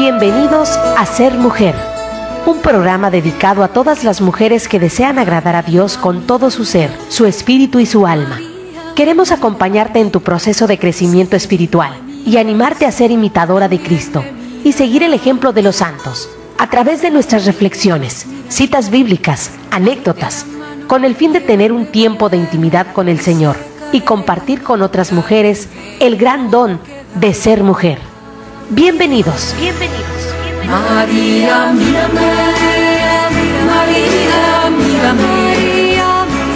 Bienvenidos a Ser Mujer, un programa dedicado a todas las mujeres que desean agradar a Dios con todo su ser, su espíritu y su alma. Queremos acompañarte en tu proceso de crecimiento espiritual y animarte a ser imitadora de Cristo y seguir el ejemplo de los santos a través de nuestras reflexiones, citas bíblicas, anécdotas, con el fin de tener un tiempo de intimidad con el Señor y compartir con otras mujeres el gran don de ser mujer. Bienvenidos. María, mírame, María, mírame,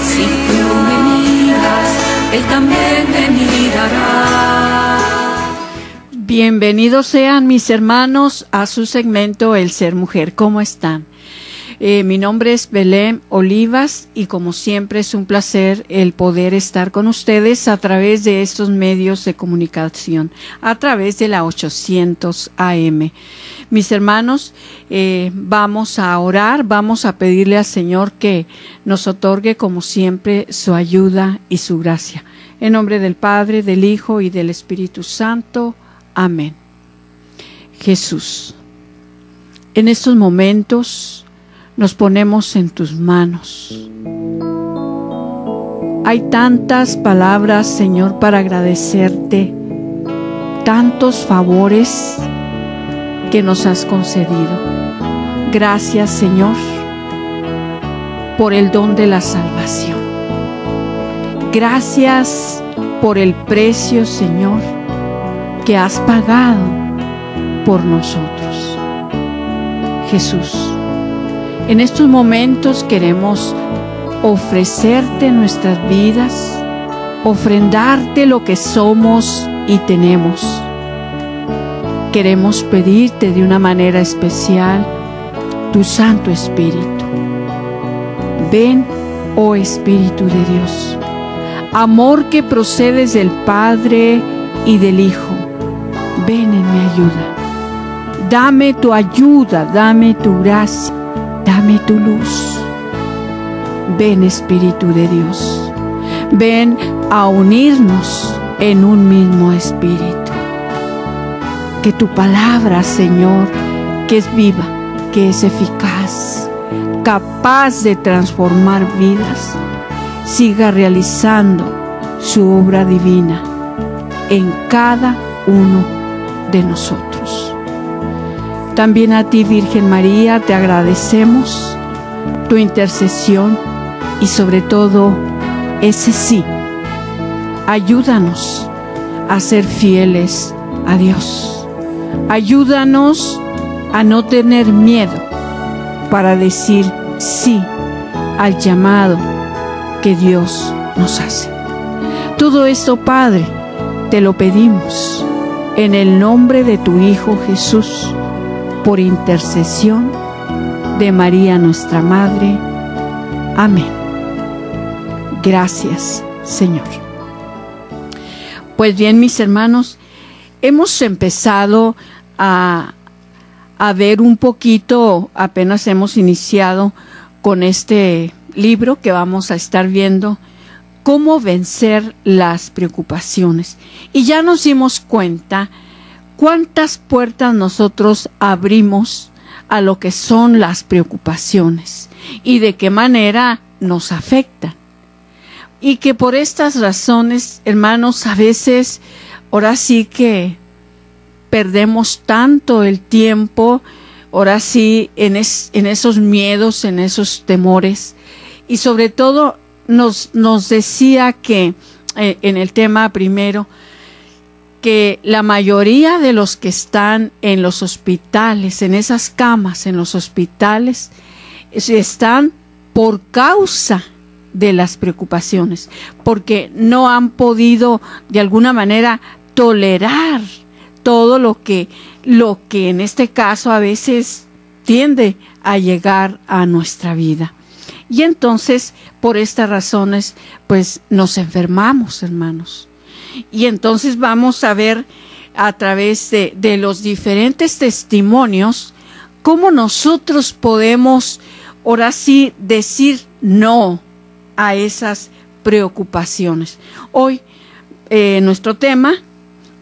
si tú me miras, Él también me mirará. Bienvenidos sean mis hermanos a su segmento El Ser Mujer. ¿Cómo están? Mi nombre es Belén Olivas y como siempre es un placer el poder estar con ustedes a través de estos medios de comunicación, a través de la 800 AM. Mis hermanos, vamos a orar, vamos a pedirle al Señor que nos otorgue como siempre su ayuda y su gracia. En nombre del Padre, del Hijo y del Espíritu Santo. Amén. Jesús, en estos momentos nos ponemos en tus manos. Hay tantas palabras, Señor, para agradecerte, tantos favores que nos has concedido. Gracias, Señor, por el don de la salvación. Gracias por el precio, Señor, que has pagado por nosotros. Jesús, en estos momentos queremos ofrecerte nuestras vidas, ofrendarte lo que somos y tenemos. Queremos pedirte de una manera especial tu Santo Espíritu. Ven, oh Espíritu de Dios, amor que procedes del Padre y del Hijo. Ven en mi ayuda. Dame tu ayuda, dame tu gracia. Dame tu luz. Ven, Espíritu de Dios. Ven a unirnos en un mismo espíritu. Que tu palabra, Señor, que es viva, que es eficaz, capaz de transformar vidas, siga realizando su obra divina en cada uno de nosotros. También a ti, Virgen María, te agradecemos tu intercesión y sobre todo ese sí. Ayúdanos a ser fieles a Dios. Ayúdanos a no tener miedo para decir sí al llamado que Dios nos hace. Todo esto, Padre, te lo pedimos en el nombre de tu Hijo Jesús, por intercesión de María nuestra Madre. Amén. Gracias, Señor. Pues bien, mis hermanos, hemos empezado a ver un poquito, apenas hemos iniciado con este libro que vamos a estar viendo, cómo vencer las preocupaciones. Y ya nos dimos cuenta cuántas puertas nosotros abrimos a lo que son las preocupaciones y de qué manera nos afectan. Y que por estas razones, hermanos, a veces, ahora sí que perdemos tanto el tiempo, ahora sí, en esos miedos, en esos temores. Y sobre todo nos decía que en el tema primero, que la mayoría de los que están en los hospitales, en esas camas, en los hospitales, están por causa de las preocupaciones, porque no han podido de alguna manera tolerar todo lo que en este caso a veces tiende a llegar a nuestra vida. Y entonces, por estas razones, pues nos enfermamos, hermanos. Y entonces vamos a ver a través de los diferentes testimonios cómo nosotros podemos ahora sí decir no a esas preocupaciones. Hoy nuestro tema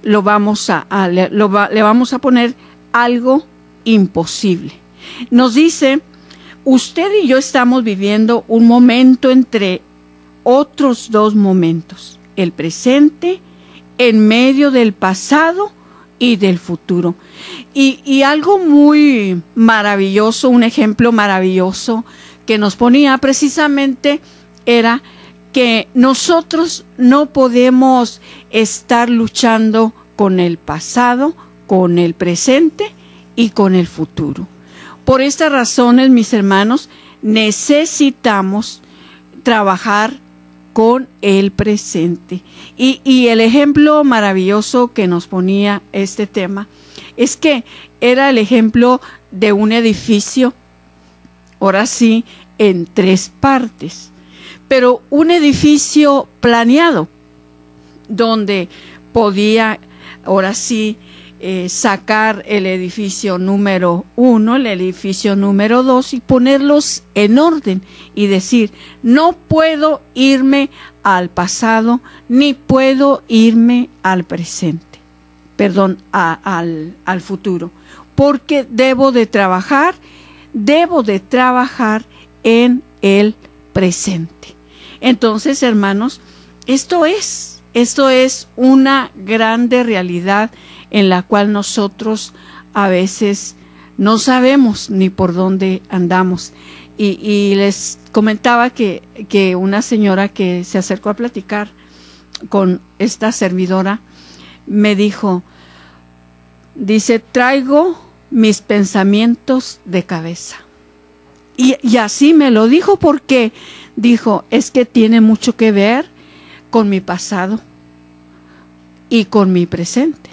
le vamos a poner algo imposible. Nos dice, usted y yo estamos viviendo un momento entre otros dos momentos, el presente en medio del pasado y del futuro. Y algo muy maravilloso, un ejemplo maravilloso que nos ponía precisamente era que nosotros no podemos estar luchando con el pasado, con el presente y con el futuro. Por estas razones, mis hermanos, necesitamos trabajar con el presente. Y el ejemplo maravilloso que nos ponía este tema es que era el ejemplo de un edificio, ahora sí, en 3 partes, pero un edificio planeado, donde podía, ahora sí, sacar el edificio número 1, el edificio número 2 y ponerlos en orden y decir, no puedo irme al pasado ni puedo irme al presente, al futuro, porque debo de trabajar en el presente. Entonces, hermanos, esto es una grande realidad en la cual nosotros a veces no sabemos ni por dónde andamos. Y les comentaba que una señora que se acercó a platicar con esta servidora me dice, traigo mis pensamientos de cabeza. Y así me lo dijo porque dijo, es que tiene mucho que ver con mi pasado y con mi presente.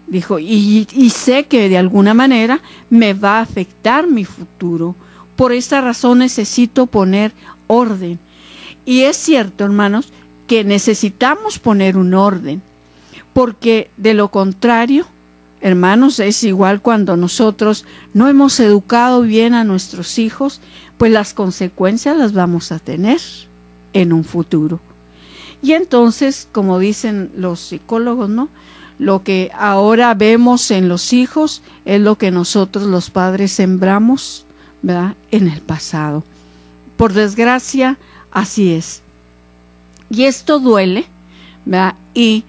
Dijo, y sé que de alguna manera me va a afectar mi futuro. Por esta razón necesito poner orden. Y es cierto, hermanos, que necesitamos poner un orden, porque de lo contrario, hermanos, es igual cuando nosotros no hemos educado bien a nuestros hijos, pues las consecuencias las vamos a tener en un futuro. Y entonces, como dicen los psicólogos, ¿no?, lo que ahora vemos en los hijos es lo que nosotros los padres sembramos, ¿verdad?, en el pasado. Por desgracia, así es. Y esto duele, ¿verdad?, y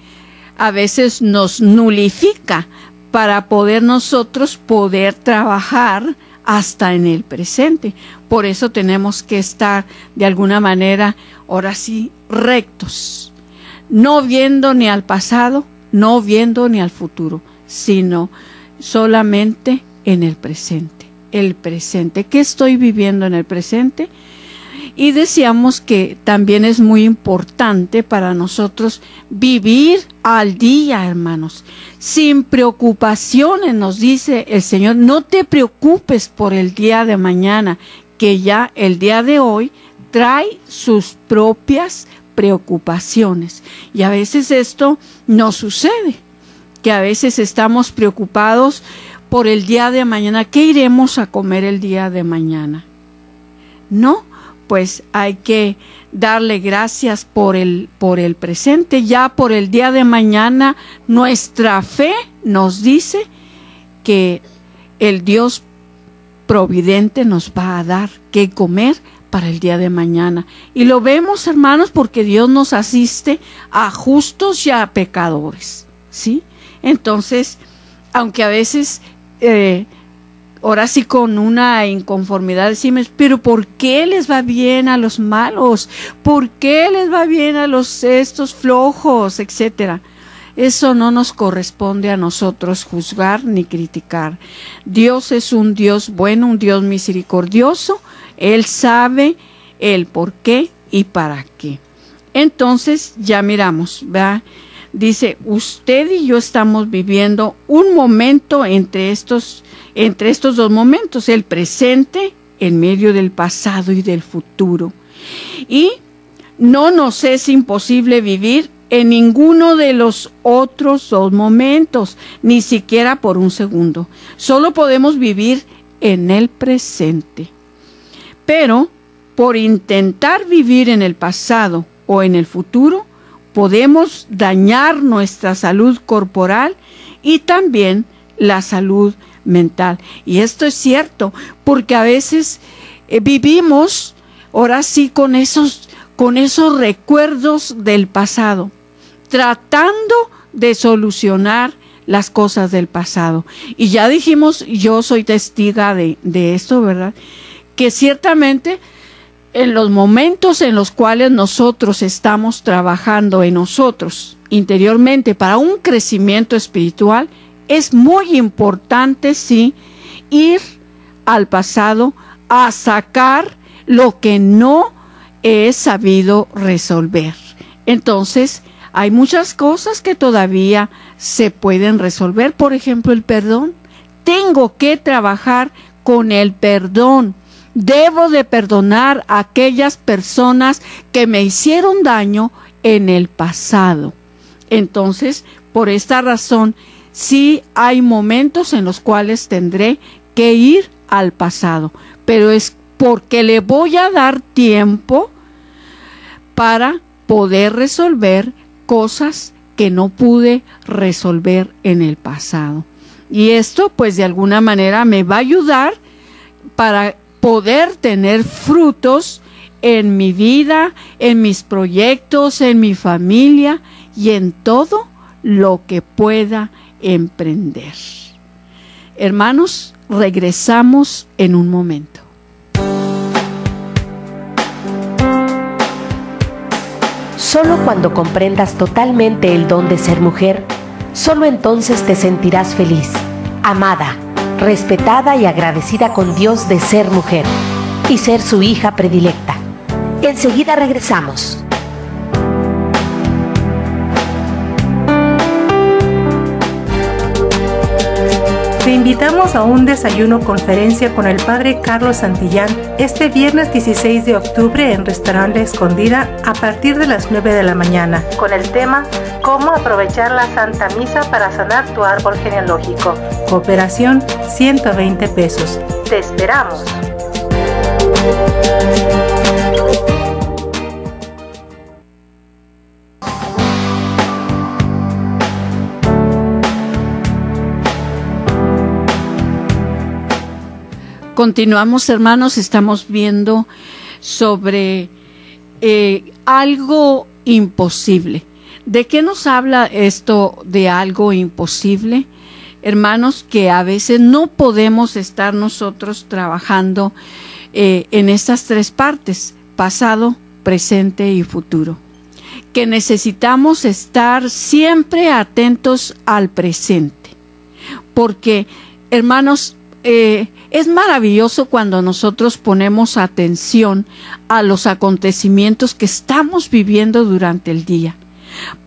a veces nos nulifica para nosotros poder trabajar hasta en el presente. Por eso tenemos que estar de alguna manera, ahora sí, rectos, no viendo ni al pasado, no viendo ni al futuro, sino solamente en el presente. El presente. ¿Qué estoy viviendo en el presente? Y decíamos que también es muy importante para nosotros vivir al día, hermanos, sin preocupaciones. Nos dice el Señor, no te preocupes por el día de mañana, que ya el día de hoy trae sus propias preocupaciones. Y a veces esto nos sucede, que a veces estamos preocupados por el día de mañana. ¿Qué iremos a comer el día de mañana? No, pues hay que darle gracias por el presente. Ya por el día de mañana nuestra fe nos dice que el Dios providente nos va a dar qué comer para el día de mañana. Y lo vemos, hermanos, porque Dios nos asiste a justos y a pecadores, ¿sí? Entonces, aunque a veces, ahora sí con una inconformidad decimos, pero ¿por qué les va bien a los malos? ¿Por qué les va bien a estos flojos, etcétera? Eso no nos corresponde a nosotros juzgar ni criticar. Dios es un Dios bueno, un Dios misericordioso. Él sabe el por qué y para qué. Entonces, ya miramos, ¿verdad? Dice, usted y yo estamos viviendo un momento entre estos dos momentos, el presente en medio del pasado y del futuro. Y no nos es imposible vivir en ninguno de los otros dos momentos, ni siquiera por un segundo. Solo podemos vivir en el presente. Pero por intentar vivir en el pasado o en el futuro, podemos dañar nuestra salud corporal y también la salud mental. Y esto es cierto, porque a veces vivimos ahora sí con esos recuerdos del pasado, tratando de solucionar las cosas del pasado. Y ya dijimos, yo soy testiga de esto, ¿verdad? Que ciertamente en los momentos en los cuales nosotros estamos trabajando en nosotros interiormente para un crecimiento espiritual, es muy importante, sí, ir al pasado a sacar lo que no he sabido resolver. Entonces, hay muchas cosas que todavía se pueden resolver. Por ejemplo, el perdón. Tengo que trabajar con el perdón. Debo de perdonar a aquellas personas que me hicieron daño en el pasado. Entonces, por esta razón, sí hay momentos en los cuales tendré que ir al pasado, pero es porque le voy a dar tiempo para poder resolver cosas que no pude resolver en el pasado. Y esto, pues, de alguna manera me va a ayudar para poder tener frutos en mi vida, en mis proyectos, en mi familia y en todo lo que pueda emprender. Hermanos, regresamos en un momento. Solo cuando comprendas totalmente el don de ser mujer, solo entonces te sentirás feliz, amada, respetada y agradecida con Dios de ser mujer y ser su hija predilecta. Enseguida regresamos. Te invitamos a un desayuno conferencia con el Padre Carlos Santillán este viernes 16 de octubre en Restaurante La Escondida a partir de las 9 de la mañana con el tema ¿Cómo aprovechar la Santa Misa para sanar tu árbol genealógico? Cooperación 120 pesos. ¡Te esperamos! Continuamos, hermanos, estamos viendo sobre algo imposible. ¿De qué nos habla esto de algo imposible? Hermanos, que a veces no podemos estar nosotros trabajando en estas tres partes, pasado, presente y futuro. Que necesitamos estar siempre atentos al presente. Porque, hermanos, es maravilloso cuando nosotros ponemos atención a los acontecimientos que estamos viviendo durante el día.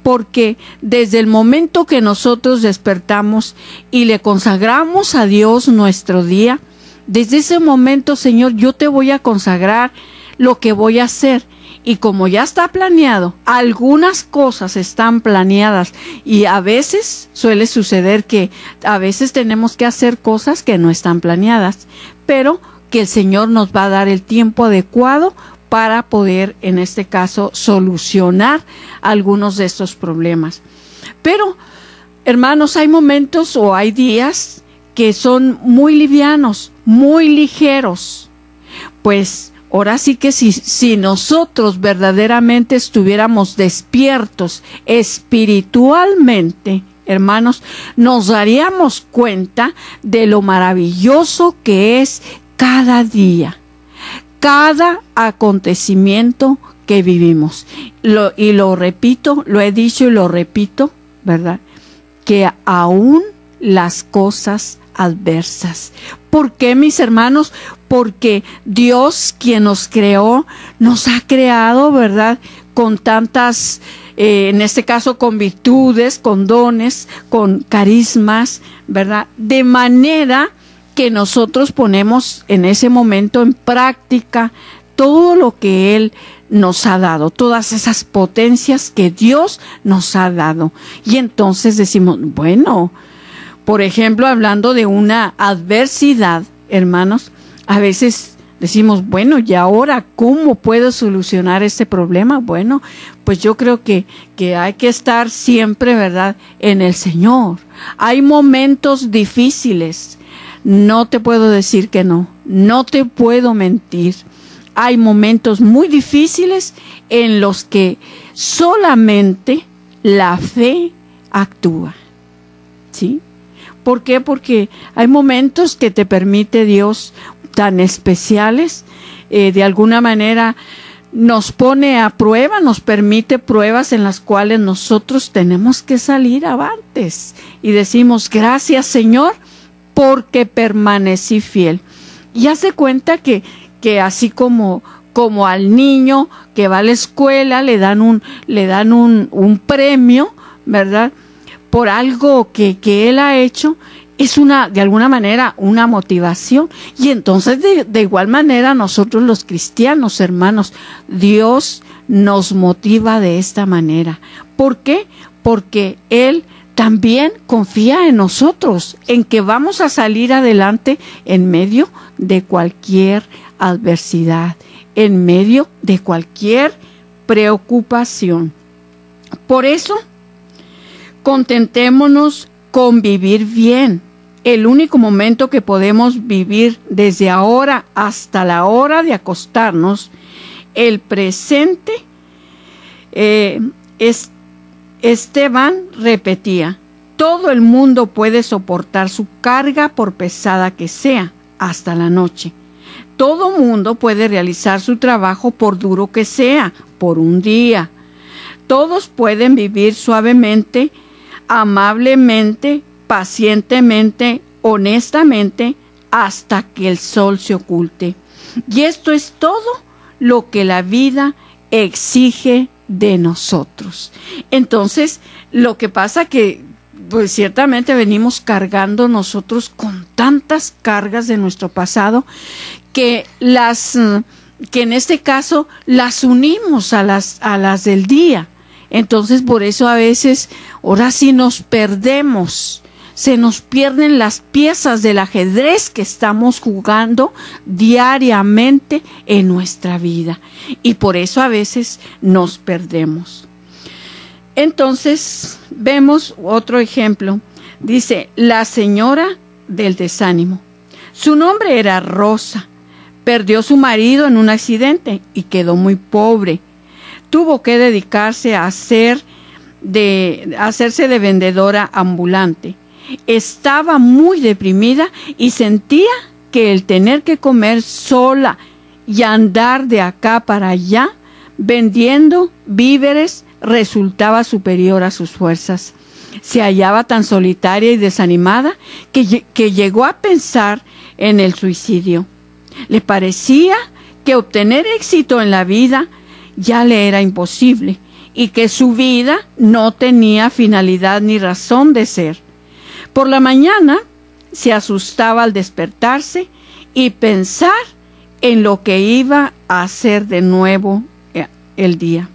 Porque desde el momento que nosotros despertamos y le consagramos a Dios nuestro día, desde ese momento, Señor, yo te voy a consagrar lo que voy a hacer. Y como ya está planeado, algunas cosas están planeadas y a veces suele suceder que a veces tenemos que hacer cosas que no están planeadas, pero que el Señor nos va a dar el tiempo adecuado para poder, en este caso, solucionar algunos de estos problemas. Pero, hermanos, hay momentos o hay días que son muy livianos, muy ligeros, pues ahora sí que si nosotros verdaderamente estuviéramos despiertos espiritualmente, hermanos, nos daríamos cuenta de lo maravilloso que es cada día, cada acontecimiento que vivimos. Y lo repito, lo he dicho y lo repito, ¿verdad? Que aún las cosas adversas. ¿Por qué, mis hermanos? Porque Dios, quien nos creó, nos ha creado, ¿verdad? Con tantas, en este caso, con virtudes, con dones, con carismas, ¿verdad? De manera que nosotros ponemos en ese momento en práctica todo lo que Él nos ha dado, todas esas potencias que Dios nos ha dado. Y entonces decimos, bueno, por ejemplo, hablando de una adversidad, hermanos, a veces decimos, bueno, ¿y ahora cómo puedo solucionar este problema? Bueno, pues yo creo que hay que estar siempre, ¿verdad?, en el Señor. Hay momentos difíciles, no te puedo decir que no, no te puedo mentir. Hay momentos muy difíciles en los que solamente la fe actúa, ¿sí? ¿Por qué? Porque hay momentos que te permite Dios tan especiales, de alguna manera nos pone a prueba, nos permite pruebas en las cuales nosotros tenemos que salir avantes y decimos, gracias Señor, porque permanecí fiel. Y hace cuenta que así como al niño que va a la escuela le dan un premio, ¿verdad? Por algo que él ha hecho, es de alguna manera una motivación. Y entonces de igual manera nosotros los cristianos, hermanos, Dios nos motiva de esta manera. ¿Por qué? Porque Él también confía en nosotros, en que vamos a salir adelante en medio de cualquier adversidad, en medio de cualquier preocupación. Por eso, contentémonos con vivir bien. El único momento que podemos vivir desde ahora hasta la hora de acostarnos, el presente. Esteban repetía, todo el mundo puede soportar su carga por pesada que sea, hasta la noche. Todo mundo puede realizar su trabajo por duro que sea, por un día. Todos pueden vivir suavemente, amablemente, pacientemente, honestamente, hasta que el sol se oculte. Y esto es todo lo que la vida exige de nosotros. Entonces, lo que pasa que, pues ciertamente venimos cargando nosotros con tantas cargas de nuestro pasado que en este caso las unimos a las del día. Entonces, por eso a veces, ahora sí nos perdemos, se nos pierden las piezas del ajedrez que estamos jugando diariamente en nuestra vida. Y por eso a veces nos perdemos. Entonces, vemos otro ejemplo. Dice, la señora del desánimo. Su nombre era Rosa. Perdió su marido en un accidente y quedó muy pobre. Tuvo que dedicarse a hacerse de vendedora ambulante. Estaba muy deprimida y sentía que el tener que comer sola y andar de acá para allá vendiendo víveres resultaba superior a sus fuerzas. Se hallaba tan solitaria y desanimada que llegó a pensar en el suicidio. Le parecía que obtener éxito en la vida ya le era imposible y que su vida no tenía finalidad ni razón de ser. Por la mañana se asustaba al despertarse y pensar en lo que iba a hacer de nuevo el día.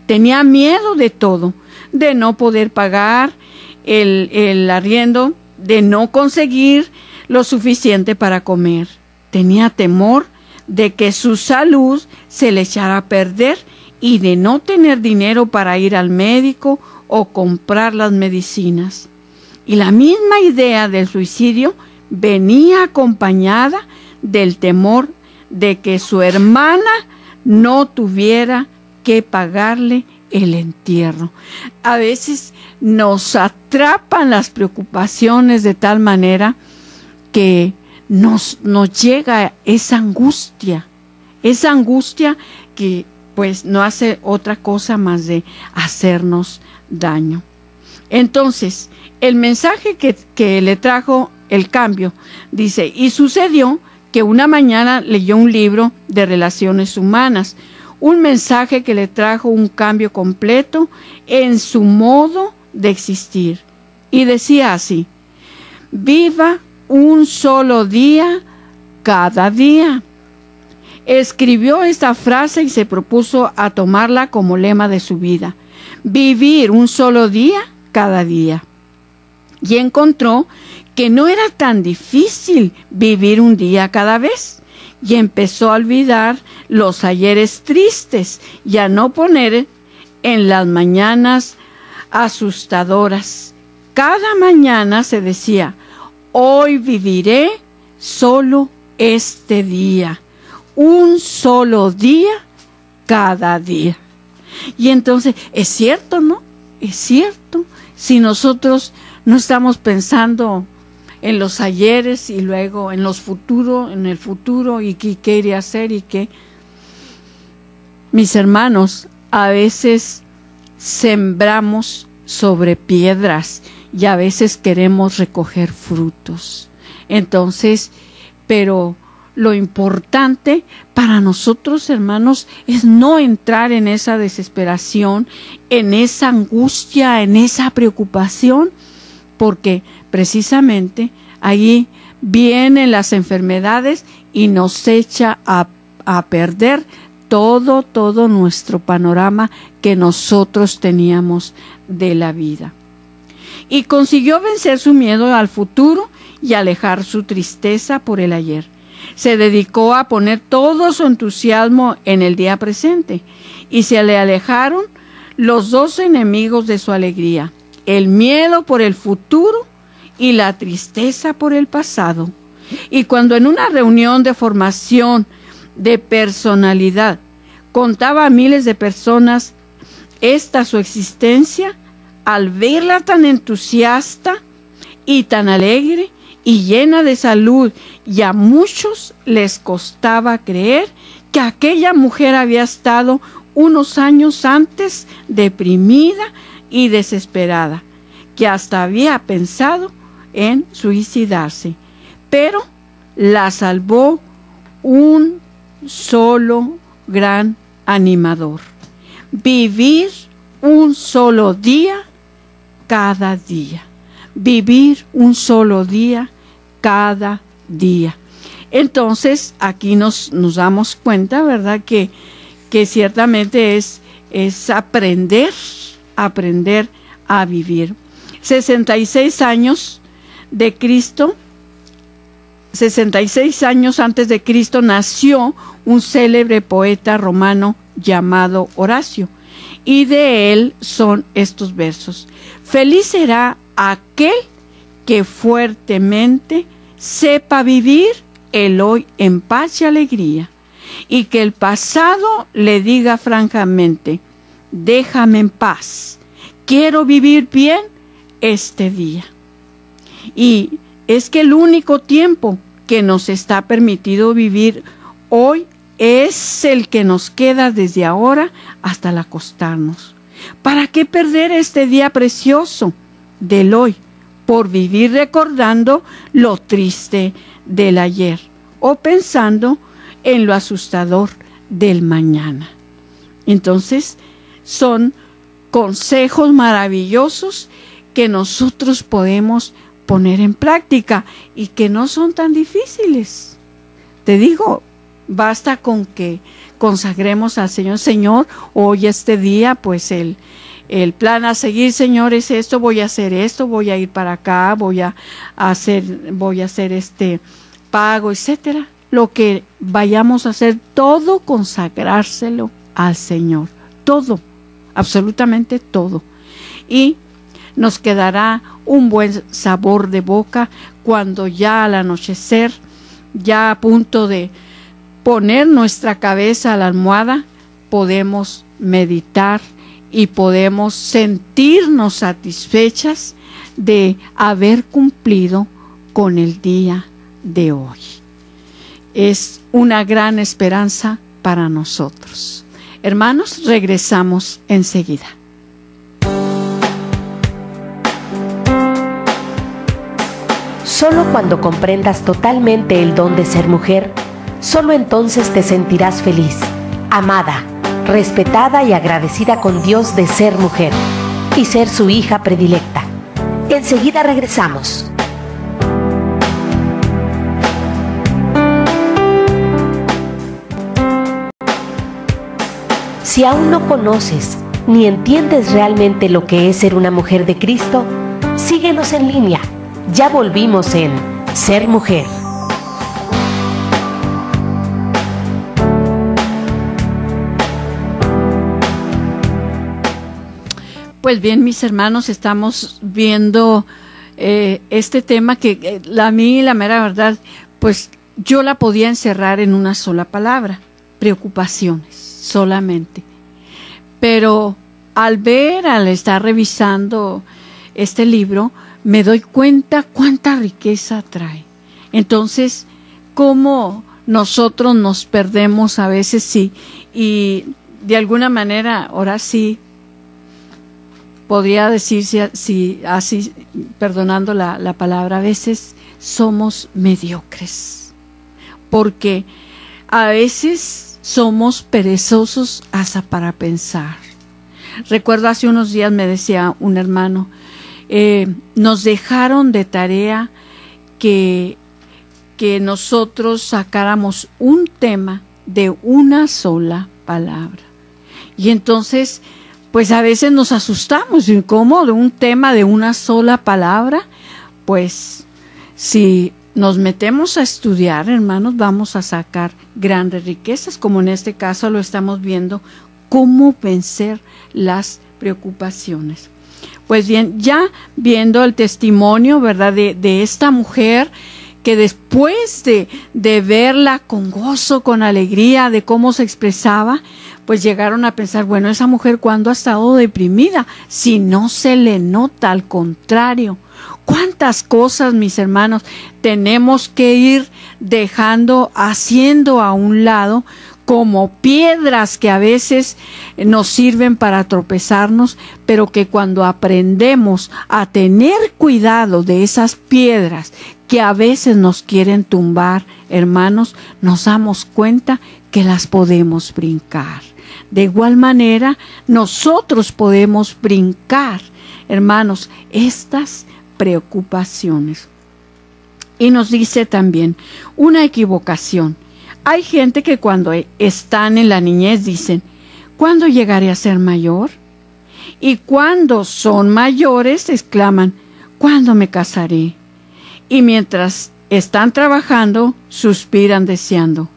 Tenía miedo de todo, de no poder pagar el arriendo, de no conseguir lo suficiente para comer. Tenía temor de que su salud se le echara a perder y de no tener dinero para ir al médico o comprar las medicinas. Y la misma idea del suicidio venía acompañada del temor de que su hermana no tuviera que pagarle el entierro. A veces nos atrapan las preocupaciones de tal manera que nos llega esa angustia que pues no hace otra cosa más de hacernos daño. Entonces, el mensaje que le trajo el cambio, dice, y sucedió que una mañana leyó un libro de relaciones humanas, un mensaje que le trajo un cambio completo en su modo de existir. Y decía así, viva un solo día cada día. Escribió esta frase y se propuso a tomarla como lema de su vida. Vivir un solo día cada día. Y encontró que no era tan difícil vivir un día cada vez. Y empezó a olvidar los ayeres tristes y a no poner en las mañanas asustadoras. Cada mañana se decía, hoy viviré solo este día, un solo día cada día. Y entonces, es cierto, ¿no? Es cierto. Si nosotros no estamos pensando en los ayeres y luego en los futuros, en el futuro y qué iré a hacer y qué. Mis hermanos, a veces sembramos sobre piedras y a veces queremos recoger frutos. Entonces, pero lo importante para nosotros, hermanos, es no entrar en esa desesperación, en esa angustia, en esa preocupación, porque precisamente ahí vienen las enfermedades y nos echa a perder todo nuestro panorama que nosotros teníamos de la vida. Y consiguió vencer su miedo al futuro y alejar su tristeza por el ayer. Se dedicó a poner todo su entusiasmo en el día presente y se le alejaron los dos enemigos de su alegría, el miedo por el futuro y la tristeza por el pasado. Y cuando en una reunión de formación de personalidad contaba a miles de personas esta su existencia, al verla tan entusiasta y tan alegre y llena de salud, y a muchos les costaba creer que aquella mujer había estado unos años antes deprimida y desesperada, que hasta había pensado en suicidarse. Pero la salvó un solo gran animador: vivir un solo día cada día. Vivir un solo día cada día. Entonces aquí nos damos cuenta, ¿verdad?, que ciertamente es aprender a vivir. 66 años de Cristo, 66 años antes de Cristo, nació un célebre poeta romano llamado Horacio, y de él son estos versos: feliz será aquel que fuertemente sepa vivir el hoy en paz y alegría, y que el pasado le diga francamente: déjame en paz, quiero vivir bien este día. Y es que el único tiempo que nos está permitido vivir hoy es el que nos queda desde ahora hasta el acostarnos. ¿Para qué perder este día precioso del hoy por vivir recordando lo triste del ayer o pensando en lo asustador del mañana? Entonces, son consejos maravillosos que nosotros podemos poner en práctica y que no son tan difíciles. Te digo, basta con que consagremos al Señor: Señor, hoy este día, pues el plan a seguir, Señor, es esto, voy a hacer esto, voy a ir para acá, voy a hacer este pago, etcétera. Lo que vayamos a hacer, todo consagrárselo al Señor, todo, absolutamente todo. Y nos quedará un buen sabor de boca cuando ya al anochecer, ya a punto de poner nuestra cabeza a la almohada, podemos meditar y podemos sentirnos satisfechas de haber cumplido con el día de hoy. Es una gran esperanza para nosotros. Hermanos, regresamos enseguida. Solo cuando comprendas totalmente el don de ser mujer, solo entonces te sentirás feliz, amada, respetada y agradecida con Dios de ser mujer y ser su hija predilecta. Enseguida regresamos. Si aún no conoces ni entiendes realmente lo que es ser una mujer de Cristo, síguenos en línea. Ya volvimos en Ser Mujer. Pues bien, mis hermanos, estamos viendo este tema que a mí, la mera verdad, pues yo la podía encerrar en una sola palabra: preocupaciones, solamente. Pero al estar revisando este libro, me doy cuenta cuánta riqueza trae. Entonces, cómo nosotros nos perdemos a veces, sí, y de alguna manera, ahora sí, podría decirse así, perdonando la palabra, a veces somos mediocres, porque a veces somos perezosos hasta para pensar. Recuerdo hace unos días me decía un hermano, nos dejaron de tarea que nosotros sacáramos un tema de una sola palabra. Y entonces, pues a veces nos asustamos. ¿Y cómo? ¿De un tema de una sola palabra? Pues si nos metemos a estudiar, hermanos, vamos a sacar grandes riquezas, como en este caso lo estamos viendo, cómo vencer las preocupaciones. Pues bien, ya viendo el testimonio, ¿verdad?, de esta mujer, que después de verla con gozo, con alegría, de cómo se expresaba, pues llegaron a pensar, bueno, esa mujer, ¿cuándo ha estado deprimida? Si no se le nota, al contrario. ¿Cuántas cosas, mis hermanos, tenemos que ir dejando, haciendo a un lado, como piedras que a veces nos sirven para tropezarnos, pero que cuando aprendemos a tener cuidado de esas piedras que a veces nos quieren tumbar, hermanos, nos damos cuenta que las podemos brincar. De igual manera, nosotros podemos brincar, hermanos, estas preocupaciones. Y nos dice también una equivocación. Hay gente que cuando están en la niñez dicen, ¿cuándo llegaré a ser mayor? Y cuando son mayores exclaman, ¿cuándo me casaré? Y mientras están trabajando, suspiran deseando,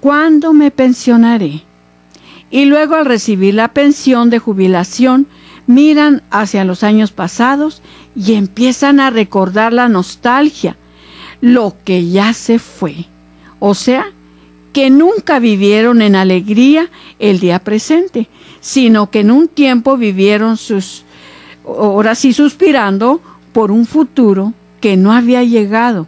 ¿cuándo me pensionaré? Y luego al recibir la pensión de jubilación, miran hacia los años pasados y empiezan a recordar la nostalgia, lo que ya se fue. O sea, que nunca vivieron en alegría el día presente, sino que en un tiempo vivieron ahora sí suspirando por un futuro que no había llegado,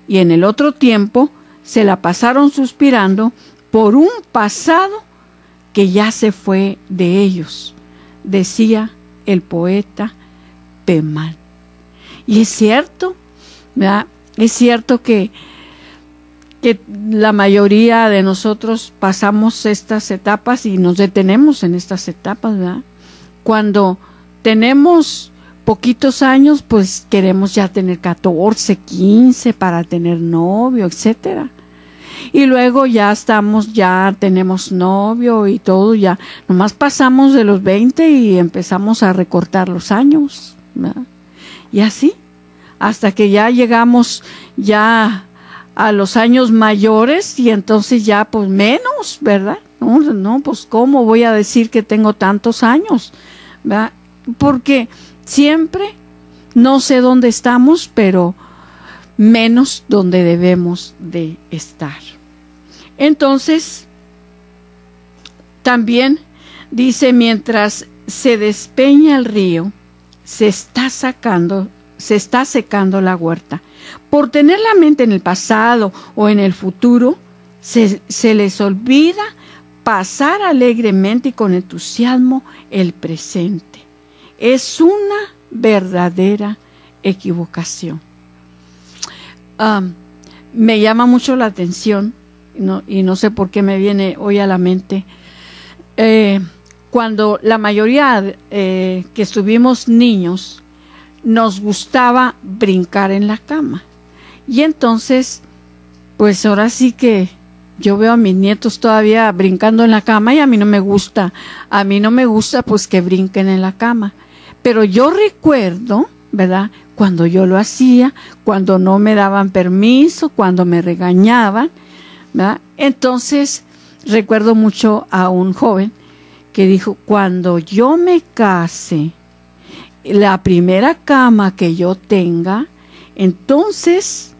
y en el otro tiempo se la pasaron suspirando por un pasado que ya se fue de ellos, decía el poeta Pemán. Y es cierto, ¿verdad? Es cierto que la mayoría de nosotros pasamos estas etapas y nos detenemos en estas etapas, ¿verdad? Cuando tenemos poquitos años, pues queremos ya tener 14, 15 para tener novio, etcétera. Y luego ya tenemos novio y todo, ya nomás pasamos de los 20 y empezamos a recortar los años, ¿verdad? Y así, hasta que ya llegamos ya a los años mayores y entonces ya pues menos, ¿verdad? No, pues ¿cómo voy a decir que tengo tantos años? ¿Verdad? Porque siempre, no sé dónde estamos, pero menos donde debemos de estar. Entonces, también dice, mientras se despeña el río, se está secando la huerta. Por tener la mente en el pasado o en el futuro, se les olvida pasar alegremente y con entusiasmo el presente. Es una verdadera equivocación. Me llama mucho la atención, y no sé por qué me viene hoy a la mente, cuando la mayoría que estuvimos niños, nos gustaba brincar en la cama. Y entonces, pues ahora sí que yo veo a mis nietos todavía brincando en la cama y a mí no me gusta pues que brinquen en la cama. Pero yo recuerdo, ¿verdad?, cuando yo lo hacía, cuando no me daban permiso, cuando me regañaban, ¿verdad? Entonces, recuerdo mucho a un joven que dijo, cuando yo me case, la primera cama que yo tenga, entonces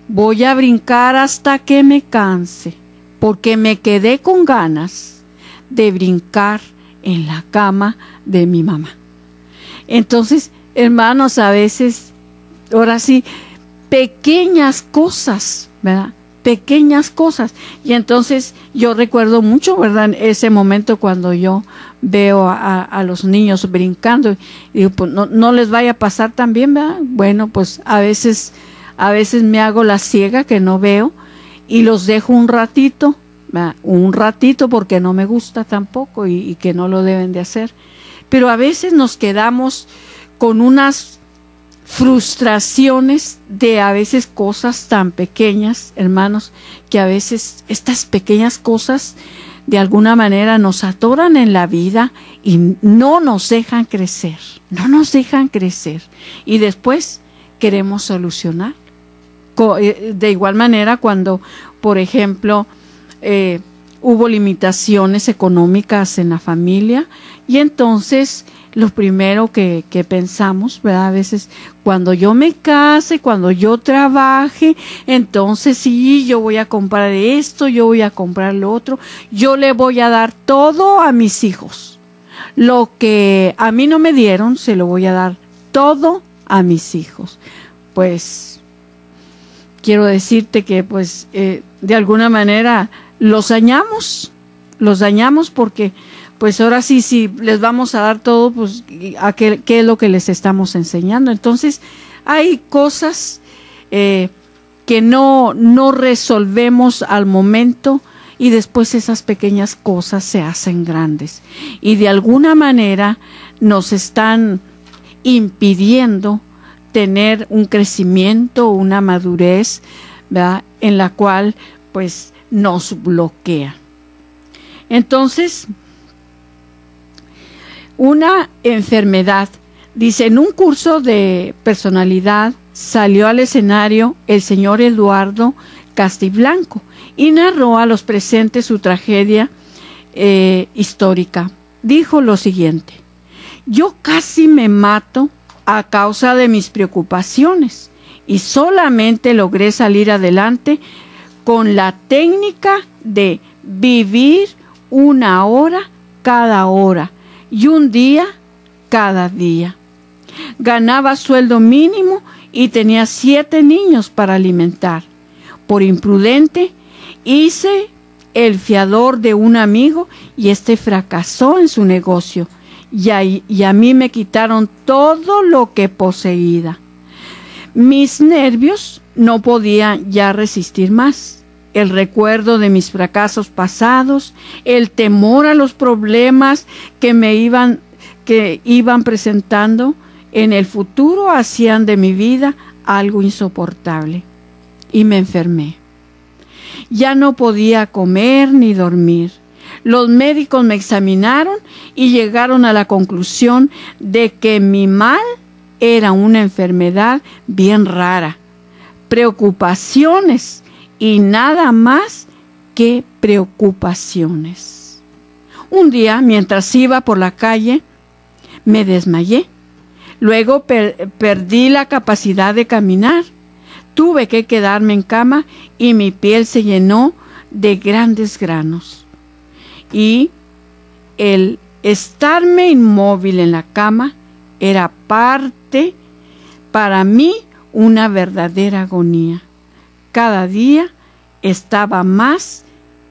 voy a brincar hasta que me canse, porque me quedé con ganas de brincar en la cama de mi mamá. Entonces, hermanos, a veces, ahora sí, pequeñas cosas, ¿verdad? Pequeñas cosas. Y entonces yo recuerdo mucho, ¿verdad? Ese momento cuando yo veo a los niños brincando y digo, pues no les vaya a pasar tan bien, ¿verdad? Bueno, pues a veces me hago la ciega que no veo y los dejo un ratito, ¿verdad? Un ratito porque no me gusta tampoco y que no lo deben de hacer. Pero a veces nos quedamos con unas frustraciones de a veces cosas tan pequeñas, hermanos, que a veces estas pequeñas cosas de alguna manera nos atoran en la vida y no nos dejan crecer, y después queremos solucionar. De igual manera cuando, por ejemplo, hubo limitaciones económicas en la familia y entonces lo primero que pensamos, ¿verdad? A veces cuando yo me case, cuando yo trabaje, entonces sí, yo voy a comprar esto, yo voy a comprar lo otro, yo le voy a dar todo a mis hijos. Lo que a mí no me dieron, se lo voy a dar todo a mis hijos. Pues quiero decirte que pues de alguna manera los dañamos porque pues ahora sí les vamos a dar todo, pues ¿a qué es lo que les estamos enseñando? Entonces hay cosas que no resolvemos al momento y después esas pequeñas cosas se hacen grandes y de alguna manera nos están impidiendo tener un crecimiento, una madurez, ¿verdad? En la cual pues nos bloquea. Entonces, una enfermedad. Dice, en un curso de personalidad salió al escenario el señor Eduardo Castiblanco y narró a los presentes su tragedia histórica. Dijo lo siguiente: yo casi me mato a causa de mis preocupaciones y solamente logré salir adelante con la técnica de vivir 1 hora cada hora y 1 día cada día. Ganaba sueldo mínimo y tenía 7 niños para alimentar. Por imprudente, hice el fiador de un amigo y este fracasó en su negocio. Y a mí me quitaron todo lo que poseía. Mis nervios no podían ya resistir más. El recuerdo de mis fracasos pasados, el temor a los problemas que iban presentando en el futuro hacían de mi vida algo insoportable. Y me enfermé. Ya no podía comer ni dormir. Los médicos me examinaron y llegaron a la conclusión de que mi mal era una enfermedad bien rara. Preocupaciones y nada más que preocupaciones. Un día, mientras iba por la calle, me desmayé. Luego perdí la capacidad de caminar. Tuve que quedarme en cama y mi piel se llenó de grandes granos. Y el estarme inmóvil en la cama era parte, para mí, una verdadera agonía. Cada día estaba más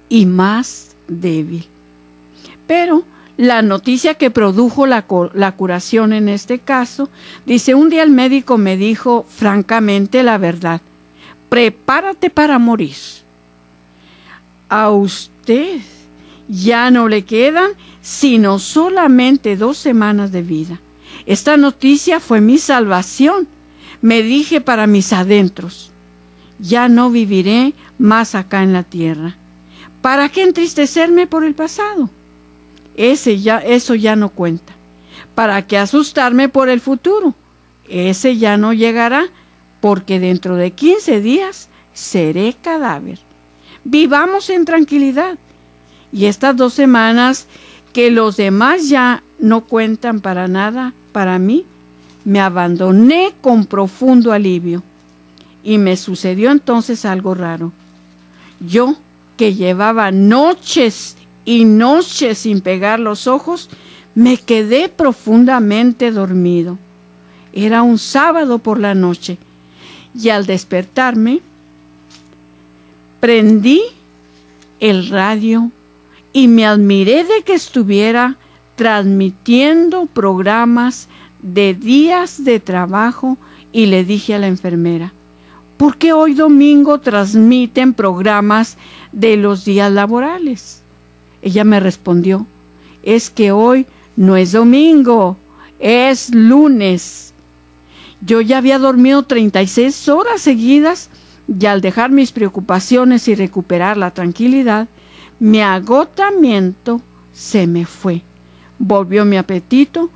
y más débil. Pero la noticia que produjo la curación en este caso, dice, un día el médico me dijo francamente la verdad: prepárate para morir. A usted ya no le quedan sino solamente 2 semanas de vida. Esta noticia fue mi salvación. Me dije para mis adentros: ya no viviré más acá en la tierra. ¿Para qué entristecerme por el pasado? Eso ya no cuenta. ¿Para qué asustarme por el futuro? Ese ya no llegará, porque dentro de 15 días seré cadáver. Vivamos en tranquilidad. Y estas 2 semanas que los demás ya no cuentan para nada, para mí, me abandoné con profundo alivio. y me sucedió entonces algo raro. Yo, que llevaba noches y noches sin pegar los ojos, me quedé profundamente dormido. Era un sábado por la noche y al despertarme prendí el radio y me admiré de que estuviera transmitiendo programas de días de trabajo y le dije a la enfermera: ¿por qué hoy domingo transmiten programas de los días laborales? Ella me respondió: es que hoy no es domingo, es lunes. Yo ya había dormido 36 horas seguidas y al dejar mis preocupaciones y recuperar la tranquilidad, mi agotamiento se me fue. Volvió mi apetito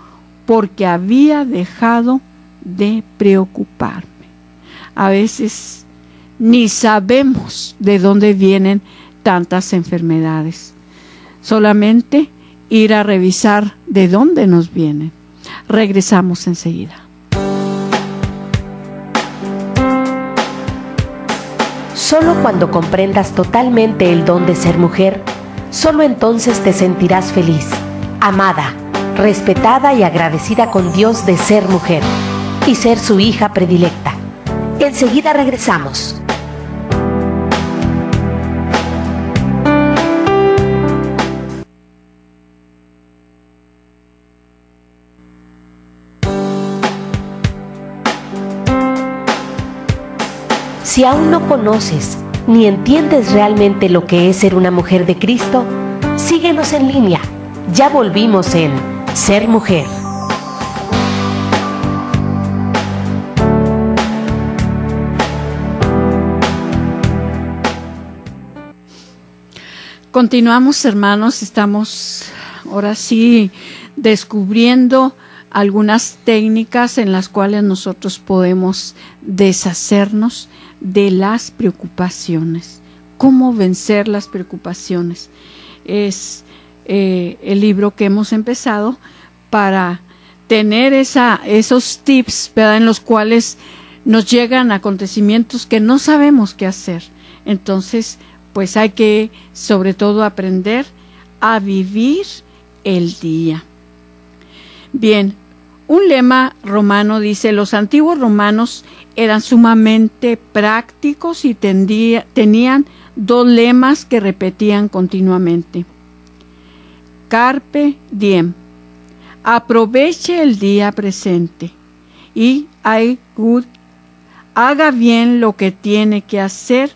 porque había dejado de preocuparme. A veces ni sabemos de dónde vienen tantas enfermedades. Solamente ir a revisar de dónde nos vienen. Regresamos enseguida. Solo cuando comprendas totalmente el don de ser mujer, solo entonces te sentirás feliz, amada, respetada y agradecida con Dios de ser mujer y ser su hija predilecta. Enseguida regresamos. Si aún no conoces ni entiendes realmente lo que es ser una mujer de Cristo, síguenos en línea. Ya volvimos en Ser Mujer. Continuamos, hermanos, estamos ahora sí descubriendo algunas técnicas en las cuales nosotros podemos deshacernos de las preocupaciones. ¿Cómo vencer las preocupaciones? Es el libro que hemos empezado para tener esos tips, ¿verdad?, en los cuales nos llegan acontecimientos que no sabemos qué hacer. Entonces, pues hay que, sobre todo, aprender a vivir el día. Bien, un lema romano dice: los antiguos romanos eran sumamente prácticos y tenían dos lemas que repetían continuamente. Carpe diem, aproveche el día presente, y haga bien lo que tiene que hacer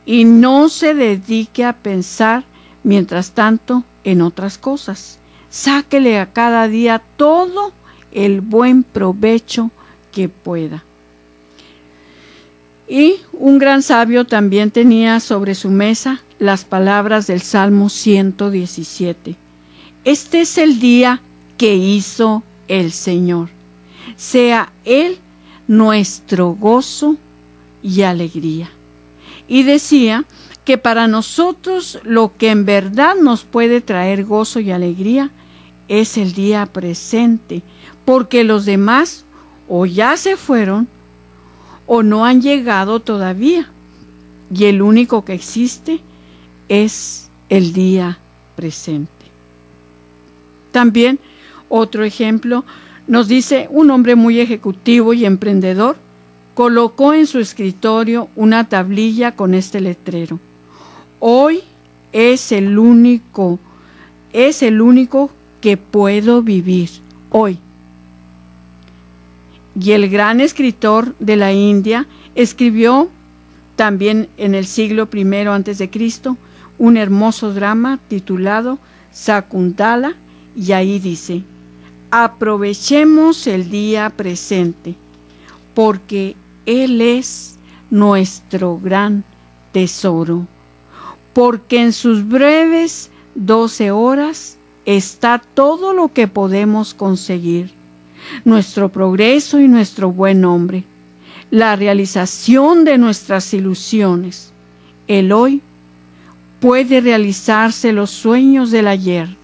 y no se dedique a pensar mientras tanto en otras cosas. Sáquele a cada día todo el buen provecho que pueda. Y un gran sabio también tenía sobre su mesa las palabras del Salmo 117. Este es el día que hizo el Señor. Sea Él nuestro gozo y alegría. Y decía que para nosotros lo que en verdad nos puede traer gozo y alegría es el día presente, porque los demás o ya se fueron o no han llegado todavía, y el único que existe es el día presente. También otro ejemplo nos dice: un hombre muy ejecutivo y emprendedor colocó en su escritorio una tablilla con este letrero: hoy es el único que puedo vivir, hoy. Y el gran escritor de la India escribió también en el siglo I a.C. un hermoso drama titulado Sakuntala, y ahí dice: aprovechemos el día presente, porque Él es nuestro gran tesoro, porque en sus breves 12 horas está todo lo que podemos conseguir, nuestro progreso y nuestro buen nombre, la realización de nuestras ilusiones. El hoy puede realizarse los sueños del ayer,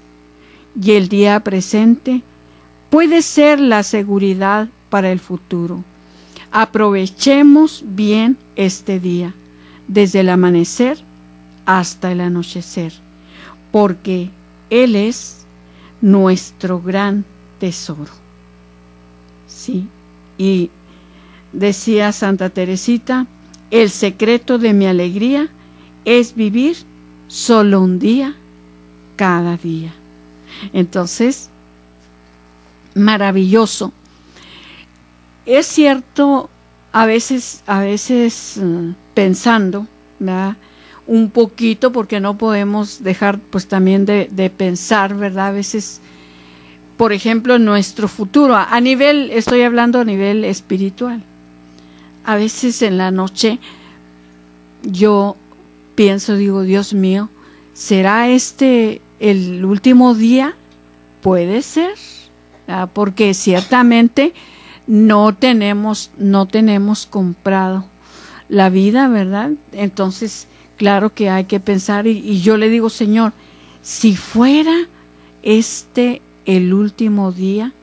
y el día presente puede ser la seguridad para el futuro. Aprovechemos bien este día, desde el amanecer hasta el anochecer, porque Él es nuestro gran tesoro. Sí, y decía Santa Teresita, el secreto de mi alegría es vivir solo un día cada día. Entonces, maravilloso. Es cierto, a veces pensando, ¿verdad?, un poquito, porque no podemos dejar pues también de pensar, ¿verdad? A veces, por ejemplo, en nuestro futuro, estoy hablando a nivel espiritual. A veces en la noche yo pienso, digo, Dios mío, ¿será este el último día? Puede ser, ¿verdad? Porque ciertamente no tenemos comprado la vida, ¿verdad? Entonces, claro que hay que pensar, y yo le digo, Señor, si fuera este el último día,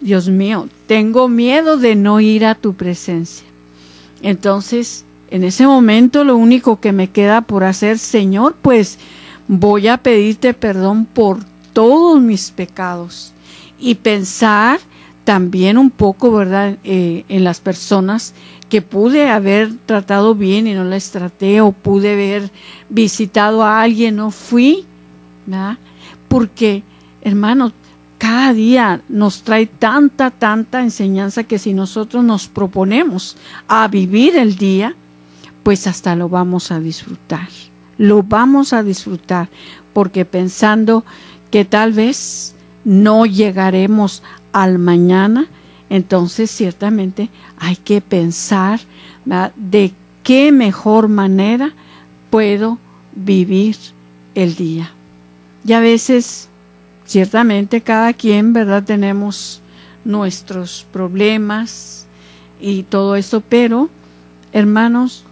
Dios mío, tengo miedo de no ir a tu presencia. Entonces, en ese momento lo único que me queda por hacer, Señor, pues voy a pedirte perdón por todos mis pecados y pensar también un poco, ¿verdad?, en las personas que pude haber tratado bien y no les traté, o pude haber visitado a alguien, no fui, ¿verdad? Porque, hermanos, cada día nos trae tanta enseñanza que si nosotros nos proponemos a vivir el día, pues hasta lo vamos a disfrutar. Lo vamos a disfrutar, porque pensando que tal vez no llegaremos al mañana, entonces ciertamente hay que pensar, ¿verdad?, de qué mejor manera puedo vivir el día. Y a veces, ciertamente cada quien, ¿verdad?, tenemos nuestros problemas y todo eso, pero, hermanos,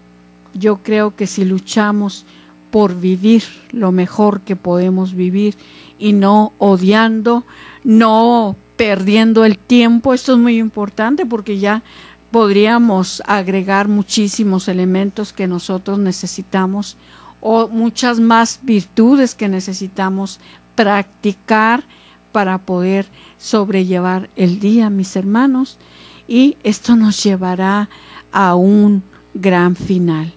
yo creo que si luchamos por vivir lo mejor que podemos vivir y no odiando, no perdiendo el tiempo, esto es muy importante, porque ya podríamos agregar muchísimos elementos que nosotros necesitamos, o muchas más virtudes que necesitamos practicar para poder sobrellevar el día, mis hermanos, y esto nos llevará a un gran final,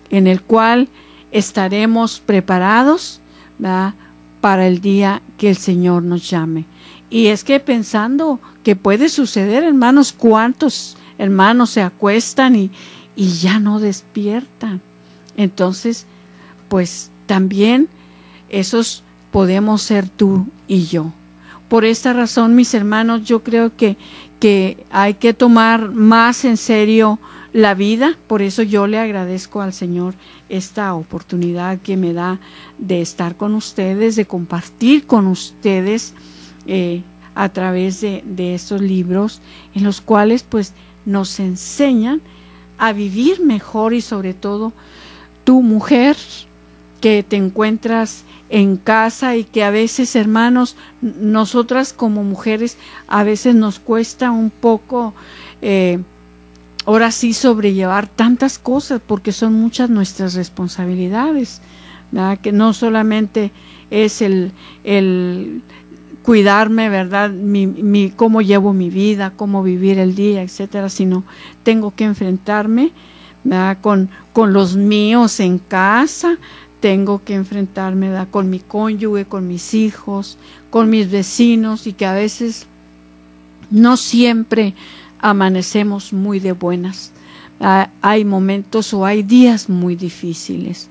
en el cual estaremos preparados, ¿verdad?, para el día que el Señor nos llame. Y es que pensando que puede suceder, hermanos, ¿cuántos hermanos se acuestan y ya no despiertan? Entonces, pues también esos podemos ser tú y yo. Por esta razón, mis hermanos, yo creo que hay que tomar más en serio la vida. Por eso yo le agradezco al Señor esta oportunidad que me da de estar con ustedes, de compartir con ustedes a través de estos libros, en los cuales pues nos enseñan a vivir mejor. Y sobre todo, tú, mujer, que te encuentras en casa y que a veces, hermanos, nosotras como mujeres a veces nos cuesta un poco ahora sí sobrellevar tantas cosas, porque son muchas nuestras responsabilidades, ¿verdad? Que no solamente es el cuidarme, ¿verdad?, cómo llevo mi vida, cómo vivir el día, etcétera, sino tengo que enfrentarme, ¿verdad?, con los míos en casa. Tengo que enfrentarme, ¿verdad?, con mi cónyuge, con mis hijos, con mis vecinos, y que a veces no siempre amanecemos muy de buenas. Hay momentos o hay días muy difíciles,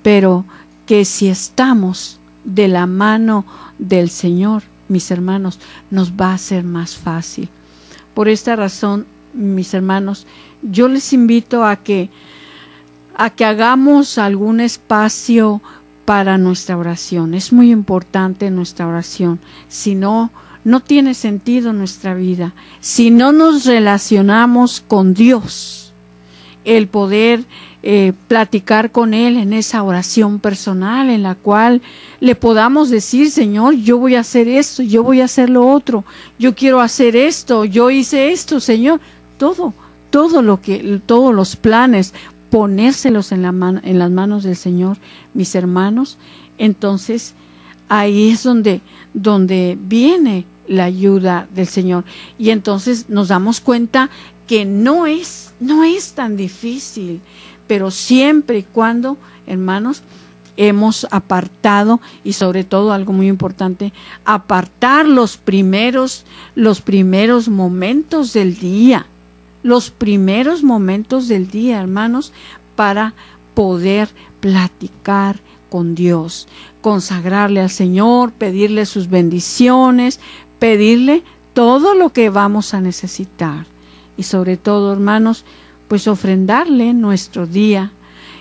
pero que si estamos de la mano del Señor, mis hermanos, nos va a ser más fácil. Por esta razón, mis hermanos, yo les invito a que hagamos algún espacio para nuestra oración. Es muy importante nuestra oración. Si no tiene sentido nuestra vida. Si no nos relacionamos con Dios, el poder platicar con Él en esa oración personal, en la cual le podamos decir, Señor, yo voy a hacer esto, yo voy a hacer lo otro, yo quiero hacer esto, yo hice esto, Señor. todos los planes, ponérselos en las manos del Señor, mis hermanos. Entonces ahí es donde viene la ayuda del Señor, y entonces nos damos cuenta que no es tan difícil, pero siempre y cuando, hermanos, hemos apartado, y sobre todo algo muy importante, apartar los primeros momentos del día, hermanos, para poder platicar con Dios, consagrarle al Señor, pedirle sus bendiciones, pedirle todo lo que vamos a necesitar, y sobre todo, hermanos, pues ofrendarle nuestro día.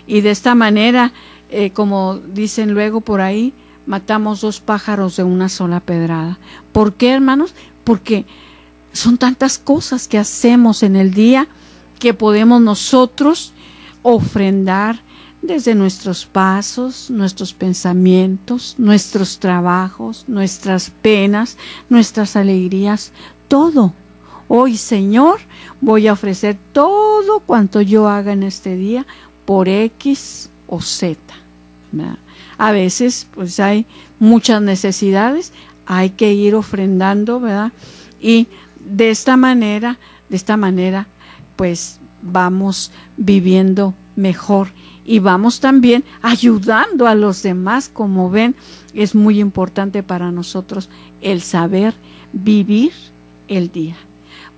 Y de esta manera, como dicen luego por ahí, matamos 2 pájaros de una sola pedrada. ¿Por qué, hermanos? Porque son tantas cosas que hacemos en el día que podemos nosotros ofrendar, desde nuestros pasos, nuestros pensamientos, nuestros trabajos, nuestras penas, nuestras alegrías, todo. Hoy, Señor, voy a ofrecer todo cuanto yo haga en este día por X o Z, ¿verdad? A veces pues hay muchas necesidades, hay que ir ofrendando, ¿verdad? Y de esta manera pues vamos viviendo mejor y vamos también ayudando a los demás. Como ven, es muy importante para nosotros el saber vivir el día.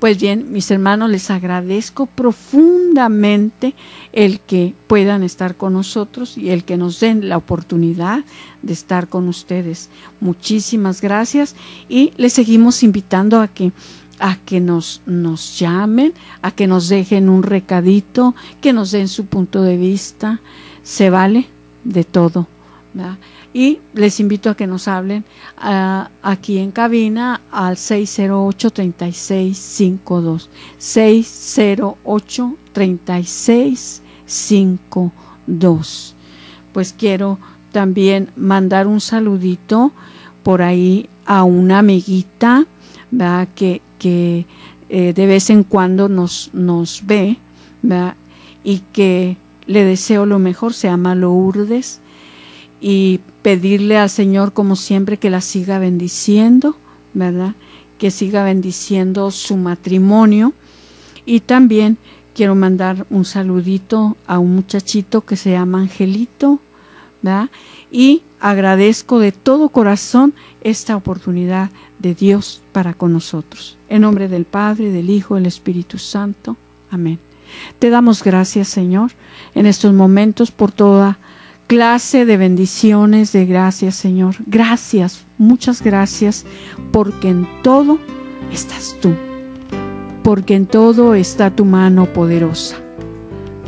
Pues bien, mis hermanos, les agradezco profundamente el que puedan estar con nosotros y el que nos den la oportunidad de estar con ustedes. Muchísimas gracias, y les seguimos invitando a que nos llamen, a que nos dejen un recadito, que nos den su punto de vista. Se vale de todo, ¿verdad? Y les invito a que nos hablen aquí en cabina al 608-3652, 608-3652. Pues quiero también mandar un saludito por ahí a una amiguita, ¿verdad? Que de vez en cuando nos ve, ¿verdad? Y que le deseo lo mejor. Se llama Lourdes, y pedirle al Señor, como siempre, que la siga bendiciendo, ¿verdad? Que siga bendiciendo su matrimonio. Y también quiero mandar un saludito a un muchachito que se llama Angelito, ¿verdad? Y agradezco de todo corazón esta oportunidad de Dios para con nosotros. En nombre del Padre, del Hijo, del Espíritu Santo. Amén. Te damos gracias, Señor, en estos momentos por toda clase de bendiciones, de gracias, Señor. Gracias, muchas gracias, porque en todo estás tú, porque en todo está tu mano poderosa.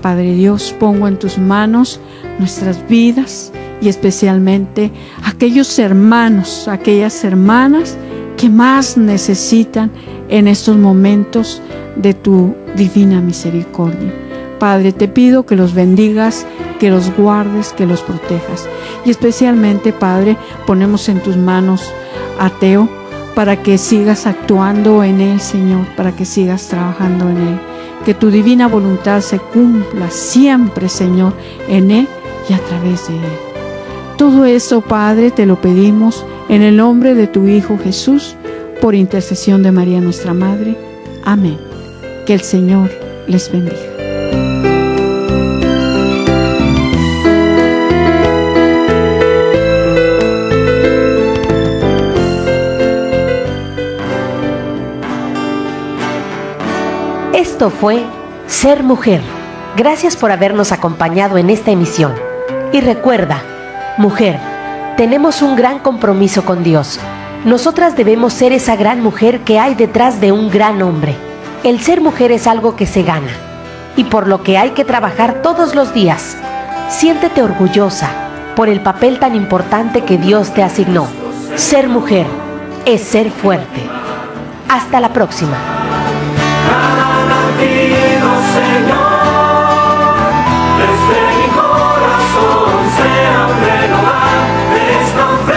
Padre Dios, pongo en tus manos nuestras vidas, y especialmente aquellos hermanos, aquellas hermanas que más necesitan en estos momentos de tu divina misericordia. Padre, te pido que los bendigas, que los guardes, que los protejas. Y especialmente, Padre, ponemos en tus manos a Teo, para que sigas actuando en él, Señor, para que sigas trabajando en él. Que tu divina voluntad se cumpla siempre, Señor, en él y a través de él. Todo eso, Padre, te lo pedimos en el nombre de tu Hijo Jesús, por intercesión de María nuestra Madre. Amén. Que el Señor les bendiga. Esto fue Ser Mujer. Gracias por habernos acompañado en esta emisión. Y recuerda, mujer, tenemos un gran compromiso con Dios. Nosotras debemos ser esa gran mujer que hay detrás de un gran hombre. El ser mujer es algo que se gana, y por lo que hay que trabajar todos los días. Siéntete orgullosa por el papel tan importante que Dios te asignó. Ser mujer es ser fuerte. Hasta la próxima. Señor, desde mi corazón sea un renovar de esta fe.